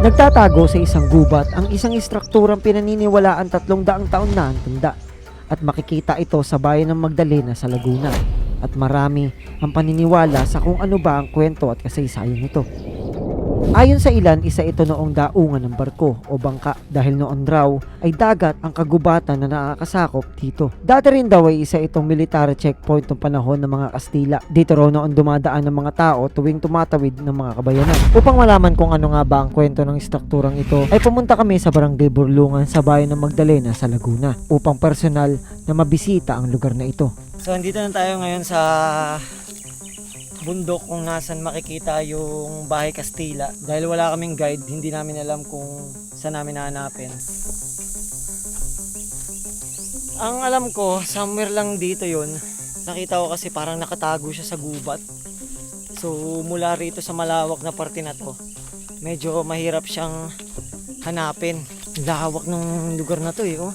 Nagtatago sa isang gubat ang isang istrukturang pinaniniwalaan 300 taon na ang tanda at makikita ito sa bayan ng Magdalena sa Laguna at marami ang paniniwala sa kung ano ba ang kwento at kasaysayan nito. Ayon sa ilan, isa ito noong daungan ng barko o bangka dahil noon raw ay dagat ang kagubatan na nakakasakop dito. Dati rin daw ay isa itong military checkpoint ng panahon ng mga Kastila. Dito raw noon dumadaan ng mga tao tuwing tumatawid ng mga kabayanan. Upang malaman kung ano nga ba ang kwento ng istrukturang ito, ay pumunta kami sa Barangay Burlungan sa bayan ng Magdalena sa Laguna upang personal na mabisita ang lugar na ito. So andito na tayo ngayon sa bundok kung nasan makikita yung Bahay Kastila. Dahil wala kaming guide, hindi namin alam kung saan namin hahanapin. Ang alam ko, somewhere lang dito yun. Nakita ko kasi parang nakatago siya sa gubat. So mula rito sa malawak na parte na to, medyo mahirap siyang hanapin. Lawak ng lugar na to oh.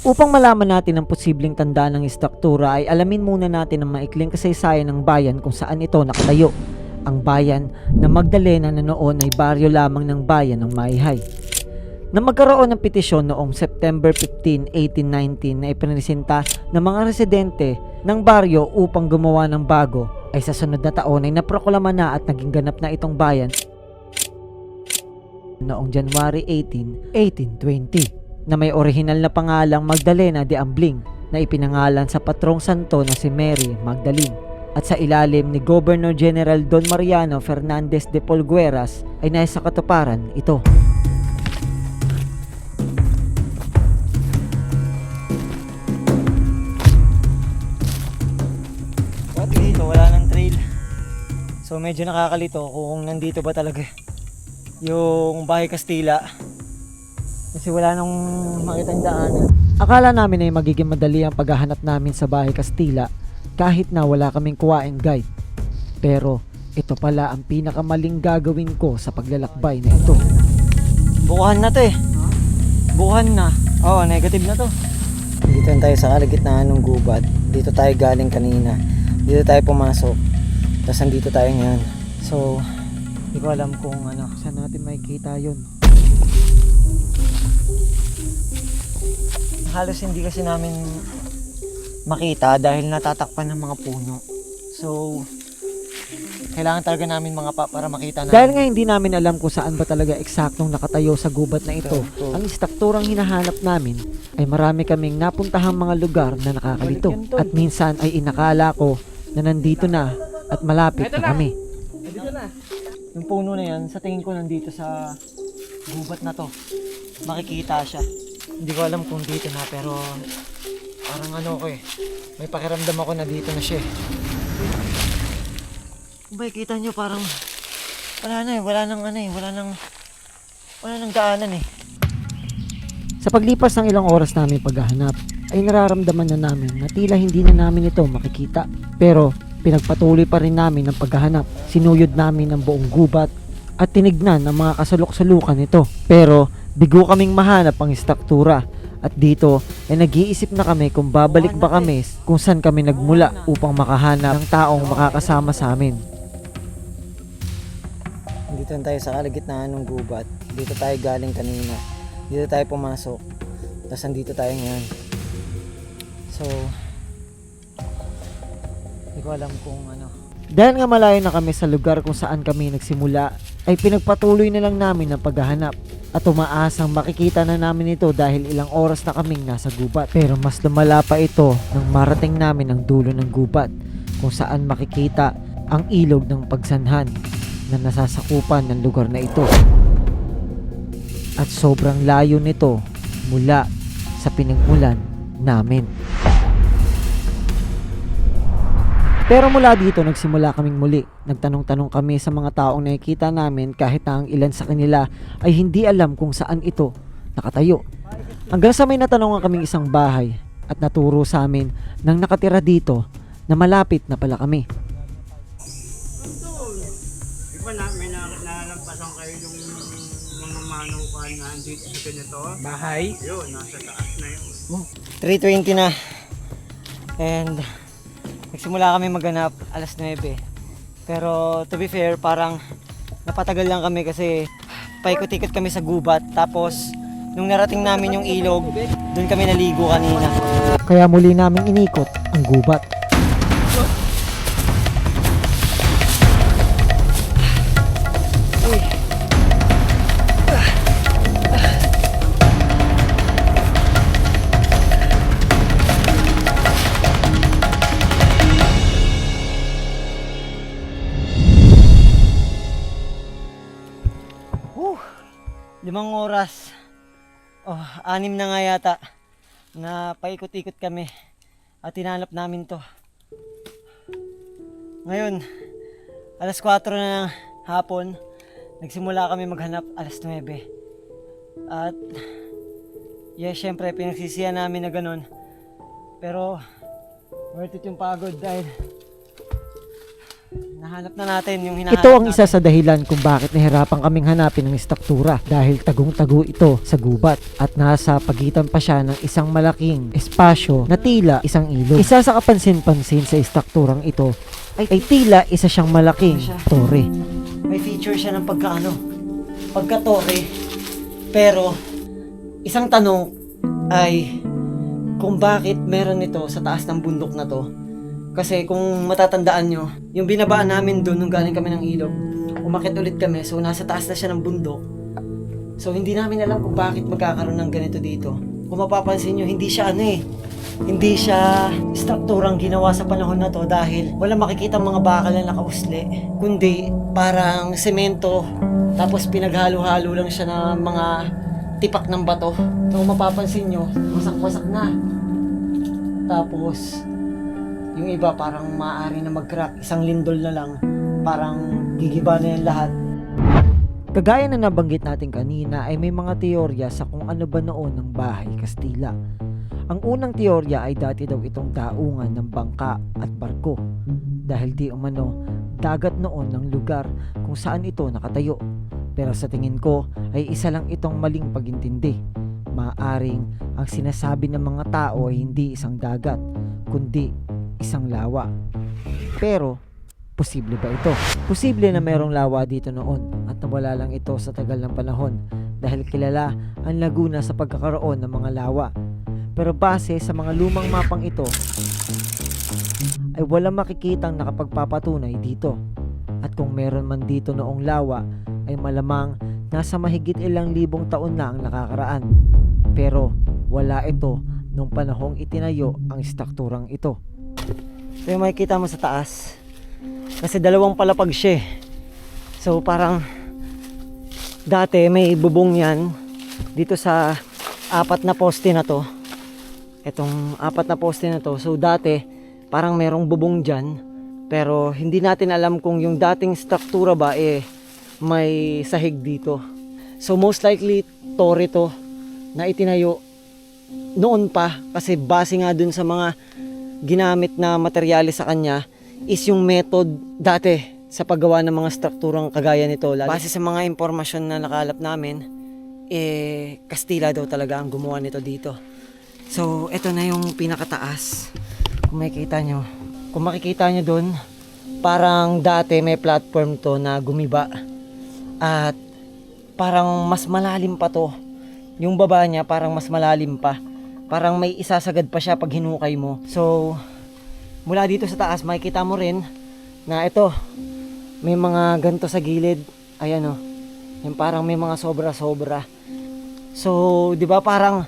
Upang malaman natin ang posibleng tanda ng istruktura ay alamin muna natin ang maikling kasaysayan ng bayan kung saan ito nakatayo. Ang bayan ng Magdalena na noon ay baryo lamang ng bayan ng Mayhay. Na magkaroon ng petisyon noong September 15, 1819 na ipresenta ng mga residente ng baryo upang gumawa ng bago ay sa sunod na taon ay naproklama na at naging ganap na itong bayan noong January 18, 1820. Na may orihinal na pangalang Magdalena de Ambling na ipinangalan sa patrong santo na si Mary Magdalene at sa ilalim ni Governor General Don Mariano Fernandez de Polgueras ay nasa katuparan ito. At dito wala ng trail, so medyo nakakalito kung nandito ba talaga yung Bahay Kastila. Kasi wala nang makitang daanan. Akala namin ay magiging madali ang paghahanap namin sa Bahay Kastila kahit na wala kaming kuwaing guide. Pero ito pala ang pinakamaling gagawin ko sa paglalakbay na ito. Bukuhan na to Bukuhan na. Oo, negative na to. Dito tayo sa kalagitnaan ng gubat. Dito tayo galing kanina. Dito tayo pumasok. Tapos nandito tayo ngayon. So, hindi ko alam kung saan natin makikita yun. Halos hindi kasi namin makita dahil natatakpan ng mga puno. So, kailangan talaga namin mga para makita namin. Dahil nga hindi namin alam kung saan ba talaga eksaktong nakatayo sa gubat na ito, ang istrukturang hinahanap namin ay marami kaming napuntahang mga lugar na nakakalito. At minsan ay inakala ko na nandito na at malapit na kami. Dito na. Yung puno na yan, sa tingin ko nandito sa gubat na to. Makikita siya. Hindi ko alam kung dito na, pero parang may pakiramdam ako na dito na siya. Kita nyo parang wala nang daanan Sa paglipas ng ilang oras namin paghahanap ay nararamdaman na namin na tila hindi na namin ito makikita. Pero pinagpatuloy pa rin namin ang paghahanap. Sinuyod namin ang buong gubat at tinignan ang mga kasulok-sulukan nito. Pero bigo kaming mahanap ang istruktura at dito ay nag-iisip na kami kung babalik ba kami kung saan kami nagmula upang makahanap ng taong makakasama sa amin. Dito tayo sa kalagitnaan ng gubat. Dito tayo galing kanina. Dito tayo pumasok. Tapos nandito tayo ngayon. So, hindi ko alam kung Dahil nga malayo na kami sa lugar kung saan kami nagsimula, ay pinagpatuloy na lang namin ang paghahanap at umaasang makikita na namin ito dahil ilang oras na kaming nasa gubat. Pero mas lumala pa ito nang marating namin ang dulo ng gubat kung saan makikita ang ilog ng Pagsanhan na nasasakupan ng lugar na ito. At sobrang layo nito mula sa pinagmulan namin. Pero mula dito nagsimula kaming muli. Nagtanong-tanong kami sa mga taong nakikita namin kahit na ang ilan sa kanila ay hindi alam kung saan ito nakatayo. Hanggang sa may natanongan kaming isang bahay at naturo sa amin nang nakatira dito na malapit na pala kami. Iba na, may nalampasan kayo yung mga manukan na andito sa ganito. Bahay? Yun, nasa taas na yun. 3:20 na. And nagsimula kami maghanap alas 9. Pero to be fair, parang napatagal lang kami kasi paikot-ikot kami sa gubat. Tapos, nung narating namin yung ilog, doon kami naligo kanina. Kaya muli namin inikot ang gubat. Whew, 5 oras. Oh, 6 na nga yata na paikot-ikot kami at hinanap namin to. Ngayon, alas 4 na ng hapon, nagsimula kami maghanap alas 9. At syempre pinagsisihan namin na ganun. Pero worth it yung pagod dahil nahanap na natin yung hinahanap. Ito ang isa sa dahilan kung bakit nahirapan kaming hanapin ng struktura dahil tagong-tago ito sa gubat at nasa pagitan pa siya ng isang malaking espasyo na tila isang ilog. Isa sa kapansin-pansin sa strukturang ito ay tila isa siyang malaking tore. May feature siya ng pagka-tore. Pero isang tanong ay kung bakit meron ito sa taas ng bundok na to. Kasi kung matatandaan nyo, yung binabaan namin doon nung galing kami ng ilog, umakyat ulit kami, so nasa taas na siya ng bundok. So hindi namin alam kung bakit magkakaroon ng ganito dito. Kung mapapansin nyo, hindi siya hindi siya strukturang ginawa sa panahon na to dahil wala makikita mga bakal na nakausli. Kundi parang semento, tapos pinaghalo-halo lang siya ng mga tipak ng bato. So kung mapapansin nyo, wasak-wasak na. Tapos yung iba parang maaari na mag-crack, isang lindol na lang, parang gigiba na yung lahat. Kagaya na nabanggit natin kanina ay may mga teorya sa kung ano ba noon ng bahay Kastila. Ang unang teorya ay dati daw itong daungan ng bangka at barko dahil di umano dagat noon ng lugar kung saan ito nakatayo. Pero sa tingin ko ay isa lang itong maling pagintindi. Maaring ang sinasabi ng mga tao ay hindi isang dagat kundi isang lawa. Pero posible ba ito? Posible na merong lawa dito noon at nawala lang ito sa tagal ng panahon dahil kilala ang Laguna sa pagkakaroon ng mga lawa. Pero base sa mga lumang mapang ito ay walang makikitang nakapagpapatunay dito. At kung meron man dito noong lawa ay malamang nasa mahigit ilang libong taon na ang nakakaraan. Pero wala ito nung panahong itinayo ang strukturang ito. So yung makikita mo sa taas kasi dalawang palapag siya. So parang dati may bubong yan dito sa 4 na poste na to. Itong 4 na poste na to. So dati parang merong bubong dyan, pero hindi natin alam kung yung dating struktura ba may sahig dito. So most likely tore to na itinayo noon pa kasi base nga dun sa mga ginamit na materyales sa kanya is yung method dati sa paggawa ng mga strukturang kagaya nito. Base sa mga impormasyon na nakalap namin, Kastila daw talaga ang gumawa nito dito. So, ito na yung pinakataas. Kung makikita nyo. Kung makikita nyo dun, parang dati may platform to na gumiba. At parang mas malalim pa to. Yung baba niya parang mas malalim pa. Parang may isasagad pa siya pag hinukay mo. So, mula dito sa taas, makikita mo rin na ito, may mga ganto sa gilid. Ayan o. Yung parang may mga sobra-sobra. So, di ba parang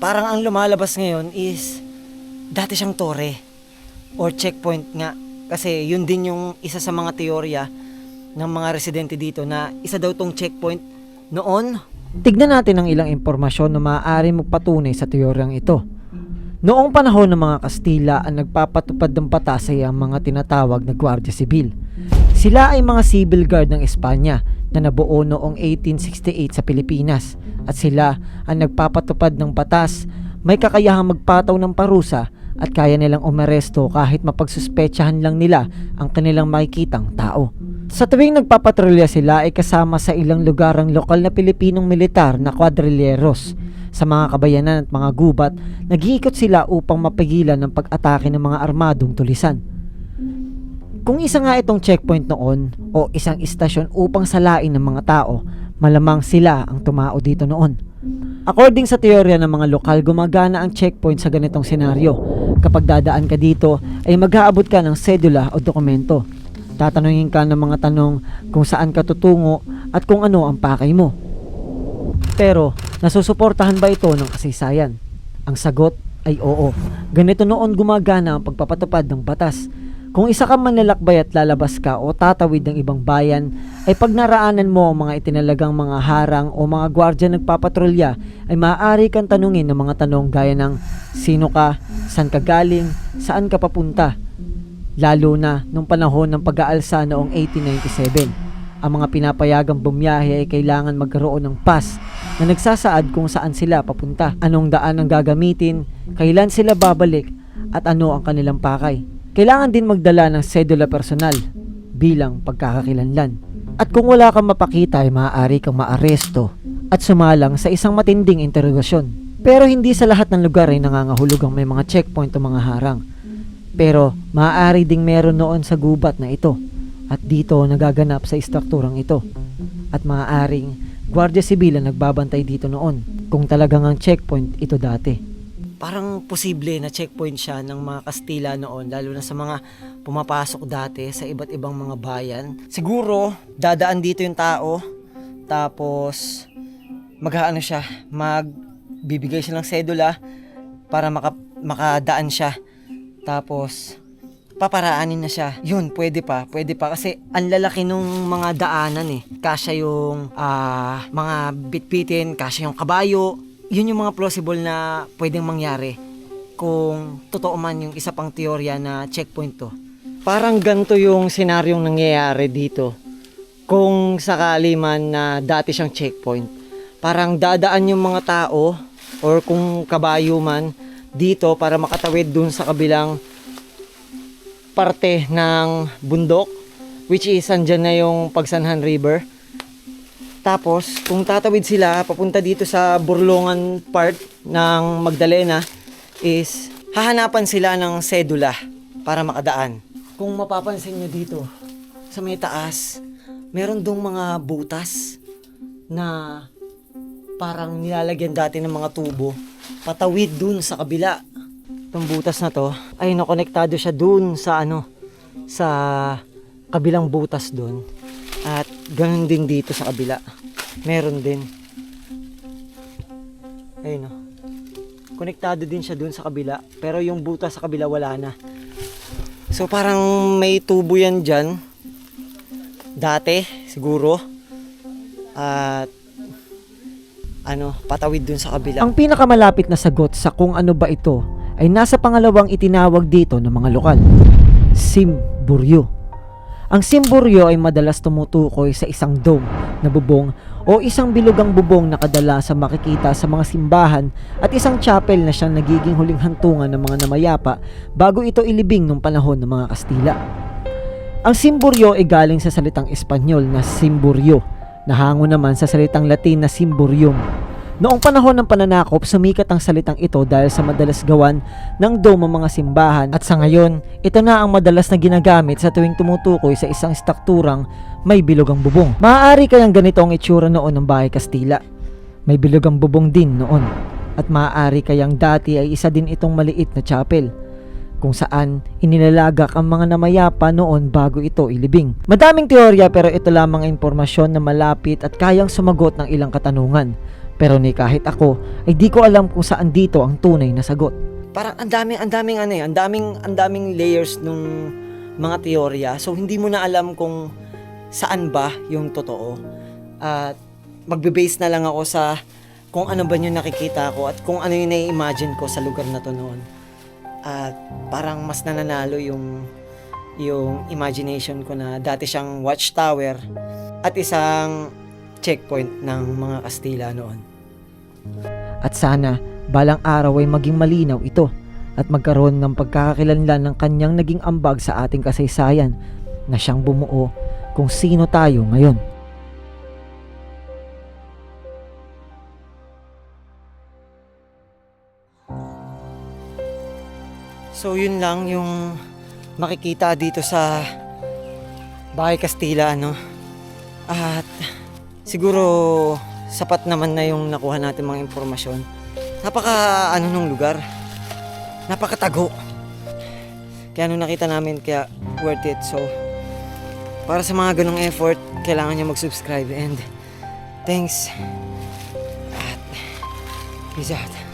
ang lumalabas ngayon is dati siyang tore or checkpoint nga. Kasi yun din yung isa sa mga teorya ng mga residente dito na isa daw tong checkpoint noon. Tignan natin ang ilang impormasyon na maaari magpatunay sa teoryang ito. Noong panahon ng mga Kastila ang nagpapatupad ng batas ay ang mga tinatawag na Guardia Sibil. Sila ay mga civil guard ng Espanya na nabuo noong 1868 sa Pilipinas at sila ang nagpapatupad ng batas, may kakayahang magpataw ng parusa at kaya nilang umaresto kahit mapagsuspetsahan lang nila ang kanilang makikitang tao. Sa tuwing nagpapatrolya sila ay kasama sa ilang lugar ang lokal na Pilipinong militar na kwadrilleros. Sa mga kabayanan at mga gubat, nag-iikot sila upang mapigilan ang pag-atake ng mga armadong tulisan. Kung isa nga itong checkpoint noon o isang istasyon upang salain ng mga tao, malamang sila ang tumao dito noon. According sa teorya ng mga lokal, gumagana ang checkpoint sa ganitong senaryo. Kapag dadaan ka dito, ay mag-aabot ka ng sedula o dokumento. Tatanungin ka ng mga tanong kung saan ka tutungo at kung ano ang pakay mo. Pero, nasusuportahan ba ito ng kasaysayan? Ang sagot ay oo. Ganito noon gumagana ang pagpapatupad ng batas. Kung isa kang manlalakbay at lalabas ka o tatawid ng ibang bayan, ay pag naraanan mo ang mga itinalagang mga harang o mga gwardya nagpapatrolya, ay maaari kang tanungin ng mga tanong gaya ng sino ka, saan ka galing, saan ka papunta. Lalo na nung panahon ng pag-aalsa noong 1897. Ang mga pinapayagang bumiyahe ay kailangan magkaroon ng pass na nagsasaad kung saan sila papunta, anong daan ang gagamitin, kailan sila babalik, at ano ang kanilang pakay. Kailangan din magdala ng sedula personal bilang pagkakakilanlan. At kung wala kang mapakita ay maaari kang maaresto at sumalang sa isang matinding interogasyon. Pero hindi sa lahat ng lugar ay nangangahulugang may mga checkpoint o mga harang. Pero maaari ding meron noon sa gubat na ito at dito nagaganap sa istrukturang ito. At maaaring Guardia Civil ang nagbabantay dito noon kung talagang ang checkpoint ito dati. Parang posible na checkpoint siya ng mga Kastila noon, lalo na sa mga pumapasok dati sa iba't ibang mga bayan. Siguro, dadaan dito yung tao, tapos mag-ano siya, magbibigay siya ng sedula para makadaan siya. Tapos, paparaanin na siya. Yun, pwede pa kasi ang lalaki nung mga daanan eh. Kasya yung mga bitbitin, kasya yung kabayo. Yun yung mga plausible na pwedeng mangyari kung totoo man yung isa pang teorya na checkpoint to. Parang ganito yung senaryong nangyayari dito. Kung sakali man na dati siyang checkpoint, parang dadaan yung mga tao or kung kabayo man dito para makatawid dun sa kabilang parte ng bundok, which is andyan na yung Pagsanhan River. Tapos, kung tatawid sila papunta dito sa Burlongan part ng Magdalena, is hahanapan sila ng sedula para makadaan. Kung mapapansin nyo dito, sa may taas, meron dong mga butas na parang nilalagyan dati ng mga tubo. Patawid dun sa kabila. Itong butas na to, ay nakonektado siya dun sa sa kabilang butas dun. At ganun din dito sa kabila. Meron din. Ayun o. Konektado din siya dun sa kabila. Pero yung butas sa kabila wala na. So parang may tubo yan dyan. Dati siguro. At patawid dun sa kabila. Ang pinakamalapit na sagot sa kung ano ba ito ay nasa pangalawang itinawag dito ng mga lokal. Simburyo. Ang simburyo ay madalas tumutukoy sa isang dome na bubong o isang bilugang bubong na kadalasan makikita sa mga simbahan at isang chapel na siyang nagiging huling hantungan ng mga namayapa bago ito ilibing nung panahon ng mga Kastila. Ang simburyo ay galing sa salitang Espanyol na simburyo, na hango naman sa salitang Latin na simburium. Noong panahon ng pananakop, sumikat ang salitang ito dahil sa madalas gawan ng dome ang mga simbahan at sa ngayon, ito na ang madalas na ginagamit sa tuwing tumutukoy sa isang strukturang may bilugang bubong. Maaari kayang ganito ang itsura noon ng bahay Kastila. May bilugang bubong din noon at maaari kayang dati ay isa din itong maliit na chapel kung saan inilalagak ang mga namayapa noon bago ito ilibing. Madaming teorya pero ito lamang ang impormasyon na malapit at kayang sumagot ng ilang katanungan. Pero ni kahit ako ay di ko alam kung saan dito ang tunay na sagot. Parang ang daming layers nung mga teorya. So hindi mo na alam kung saan ba yung totoo. At magbe-base na lang ako sa kung ano ba yung nakikita ko at kung ano yung nai-imagine ko sa lugar na to noon. At parang mas nananalo yung imagination ko na dati siyang watchtower at isang checkpoint ng mga Kastila noon. At sana balang araw ay maging malinaw ito at magkaroon ng pagkakakilanlan ng kanyang naging ambag sa ating kasaysayan na siyang bumuo kung sino tayo ngayon. So yun lang yung makikita dito sa Bahay Kastila, ano. At siguro sapat naman na yung nakuha natin mga impormasyon. Napaka ano nung lugar. Napakatago. Kaya nung nakita namin, kaya worth it. So, para sa mga ganong effort, kailangan nyo mag-subscribe and thanks. At peace out.